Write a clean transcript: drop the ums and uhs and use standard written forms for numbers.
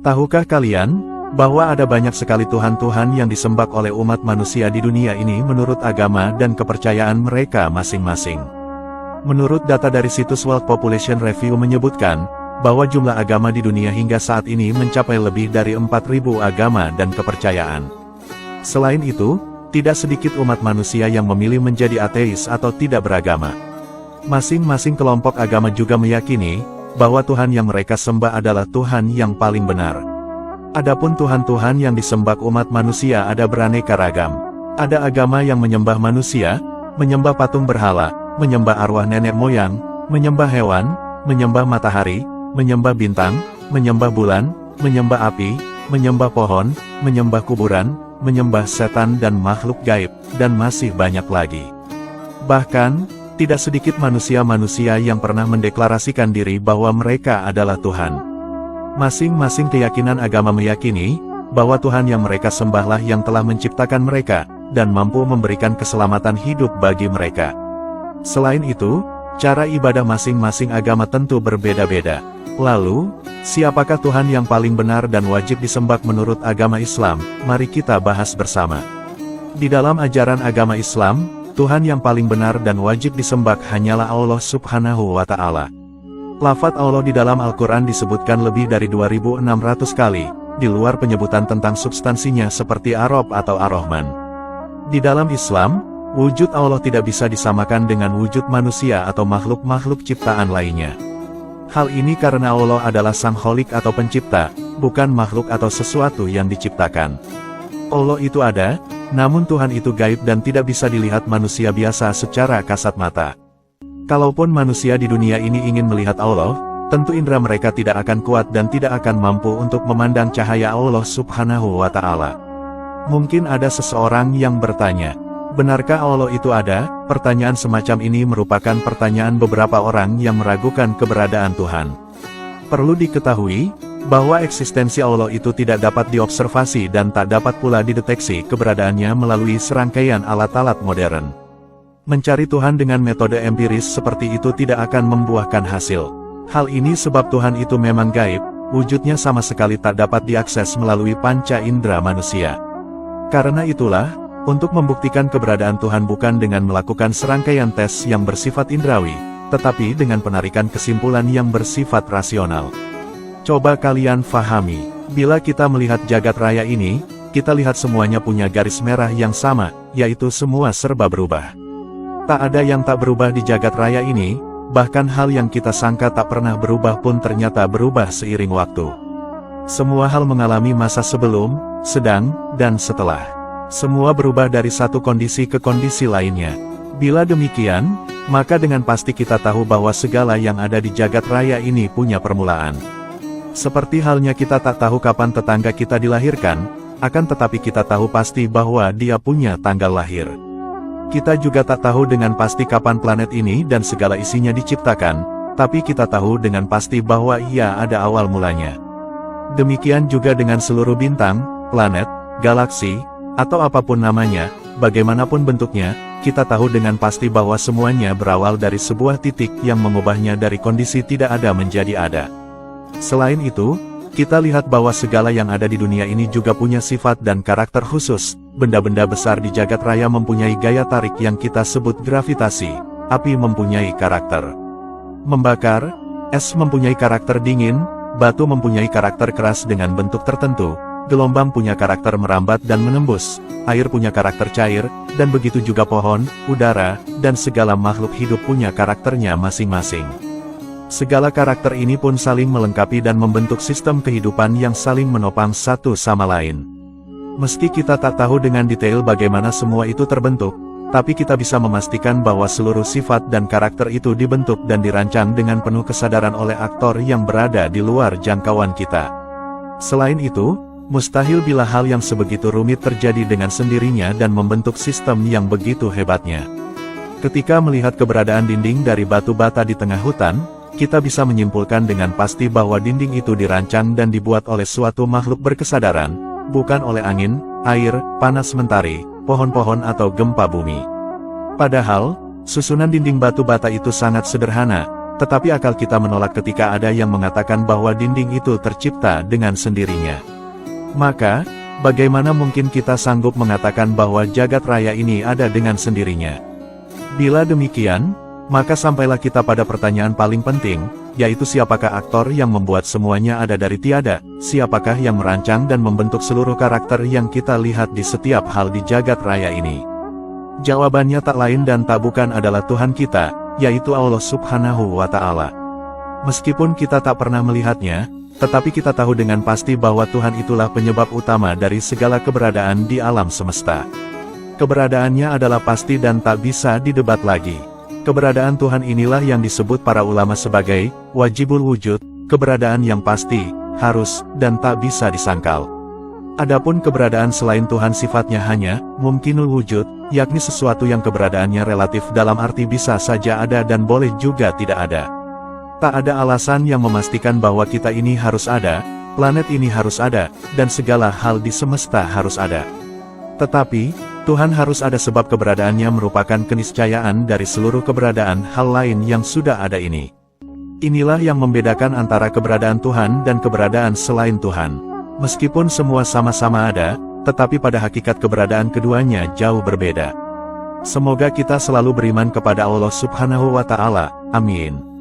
Tahukah kalian, bahwa ada banyak sekali Tuhan-Tuhan yang disembah oleh umat manusia di dunia ini menurut agama dan kepercayaan mereka masing-masing. Menurut data dari situs World Population Review menyebutkan, bahwa jumlah agama di dunia hingga saat ini mencapai lebih dari 4.000 agama dan kepercayaan. Selain itu, tidak sedikit umat manusia yang memilih menjadi ateis atau tidak beragama. Masing-masing kelompok agama juga meyakini, bahwa Tuhan yang mereka sembah adalah Tuhan yang paling benar. Adapun Tuhan-Tuhan yang disembah umat manusia ada beraneka ragam. Ada agama yang menyembah manusia, menyembah patung berhala, menyembah arwah nenek moyang, menyembah hewan, menyembah matahari, menyembah bintang, menyembah bulan, menyembah api, menyembah pohon, menyembah kuburan, menyembah setan dan makhluk gaib, dan masih banyak lagi. Bahkan, tidak sedikit manusia-manusia yang pernah mendeklarasikan diri bahwa mereka adalah Tuhan. Masing-masing keyakinan agama meyakini, bahwa Tuhan yang mereka sembahlah yang telah menciptakan mereka, dan mampu memberikan keselamatan hidup bagi mereka. Selain itu, cara ibadah masing-masing agama tentu berbeda-beda. Lalu, siapakah Tuhan yang paling benar dan wajib disembah menurut agama Islam? Mari kita bahas bersama. Di dalam ajaran agama Islam, Tuhan yang paling benar dan wajib disembah hanyalah Allah Subhanahu wa Ta'ala. Lafaz Allah di dalam Al-Quran disebutkan lebih dari 2.600 kali, di luar penyebutan tentang substansinya seperti Ar-Rabb atau Ar-Rahman. Di dalam Islam, wujud Allah tidak bisa disamakan dengan wujud manusia atau makhluk-makhluk ciptaan lainnya. Hal ini karena Allah adalah Sang Kholik atau pencipta, bukan makhluk atau sesuatu yang diciptakan. Allah itu ada, namun Tuhan itu gaib dan tidak bisa dilihat manusia biasa secara kasat mata. Kalaupun manusia di dunia ini ingin melihat Allah, tentu indera mereka tidak akan kuat dan tidak akan mampu untuk memandang cahaya Allah Subhanahu wa Ta'ala. Mungkin ada seseorang yang bertanya, benarkah Allah itu ada? Pertanyaan semacam ini merupakan pertanyaan beberapa orang yang meragukan keberadaan Tuhan. Perlu diketahui, bahwa eksistensi Allah itu tidak dapat diobservasi dan tak dapat pula dideteksi keberadaannya melalui serangkaian alat-alat modern. Mencari Tuhan dengan metode empiris seperti itu tidak akan membuahkan hasil. Hal ini sebab Tuhan itu memang gaib, wujudnya sama sekali tak dapat diakses melalui panca indera manusia. Karena itulah, untuk membuktikan keberadaan Tuhan bukan dengan melakukan serangkaian tes yang bersifat indrawi, tetapi dengan penarikan kesimpulan yang bersifat rasional. Coba kalian fahami, bila kita melihat jagat raya ini, kita lihat semuanya punya garis merah yang sama, yaitu semua serba berubah. Tak ada yang tak berubah di jagat raya ini, bahkan hal yang kita sangka tak pernah berubah pun ternyata berubah seiring waktu. Semua hal mengalami masa sebelum, sedang, dan setelah. Semua berubah dari satu kondisi ke kondisi lainnya. Bila demikian, maka dengan pasti kita tahu bahwa segala yang ada di jagat raya ini punya permulaan. Seperti halnya kita tak tahu kapan tetangga kita dilahirkan, akan tetapi kita tahu pasti bahwa dia punya tanggal lahir. Kita juga tak tahu dengan pasti kapan planet ini dan segala isinya diciptakan, tapi kita tahu dengan pasti bahwa ia ada awal mulanya. Demikian juga dengan seluruh bintang, planet, galaksi, atau apapun namanya, bagaimanapun bentuknya, kita tahu dengan pasti bahwa semuanya berawal dari sebuah titik yang mengubahnya dari kondisi tidak ada menjadi ada. Selain itu, kita lihat bahwa segala yang ada di dunia ini juga punya sifat dan karakter khusus. Benda-benda besar di jagat raya mempunyai gaya tarik yang kita sebut gravitasi. Api mempunyai karakter membakar, es mempunyai karakter dingin, batu mempunyai karakter keras dengan bentuk tertentu, gelombang punya karakter merambat dan menembus, air punya karakter cair, dan begitu juga pohon, udara, dan segala makhluk hidup punya karakternya masing-masing. Segala karakter ini pun saling melengkapi dan membentuk sistem kehidupan yang saling menopang satu sama lain. Meski kita tak tahu dengan detail bagaimana semua itu terbentuk, tapi kita bisa memastikan bahwa seluruh sifat dan karakter itu dibentuk dan dirancang dengan penuh kesadaran oleh aktor yang berada di luar jangkauan kita. Selain itu, mustahil bila hal yang sebegitu rumit terjadi dengan sendirinya dan membentuk sistem yang begitu hebatnya. Ketika melihat keberadaan dinding dari batu bata di tengah hutan, kita bisa menyimpulkan dengan pasti bahwa dinding itu dirancang dan dibuat oleh suatu makhluk berkesadaran, bukan oleh angin, air, panas mentari, pohon-pohon atau gempa bumi. Padahal, susunan dinding batu bata itu sangat sederhana, tetapi akal kita menolak ketika ada yang mengatakan bahwa dinding itu tercipta dengan sendirinya. Maka, bagaimana mungkin kita sanggup mengatakan bahwa jagat raya ini ada dengan sendirinya? Bila demikian, maka sampailah kita pada pertanyaan paling penting, yaitu siapakah aktor yang membuat semuanya ada dari tiada, siapakah yang merancang dan membentuk seluruh karakter yang kita lihat di setiap hal di jagat raya ini? Jawabannya tak lain dan tak bukan adalah Tuhan kita, yaitu Allah Subhanahu wa Ta'ala. Meskipun kita tak pernah melihatnya, tetapi kita tahu dengan pasti bahwa Tuhan itulah penyebab utama dari segala keberadaan di alam semesta. Keberadaannya adalah pasti dan tak bisa didebat lagi. Keberadaan Tuhan inilah yang disebut para ulama sebagai wajibul wujud, keberadaan yang pasti, harus, dan tak bisa disangkal. Adapun keberadaan selain Tuhan sifatnya hanya mungkinul wujud, yakni sesuatu yang keberadaannya relatif dalam arti bisa saja ada dan boleh juga tidak ada. Tak ada alasan yang memastikan bahwa kita ini harus ada, planet ini harus ada, dan segala hal di semesta harus ada. Tetapi, Tuhan harus ada sebab keberadaannya merupakan keniscayaan dari seluruh keberadaan hal lain yang sudah ada ini. Inilah yang membedakan antara keberadaan Tuhan dan keberadaan selain Tuhan. Meskipun semua sama-sama ada, tetapi pada hakikat keberadaan keduanya jauh berbeda. Semoga kita selalu beriman kepada Allah Subhanahu wa Ta'ala. Amin.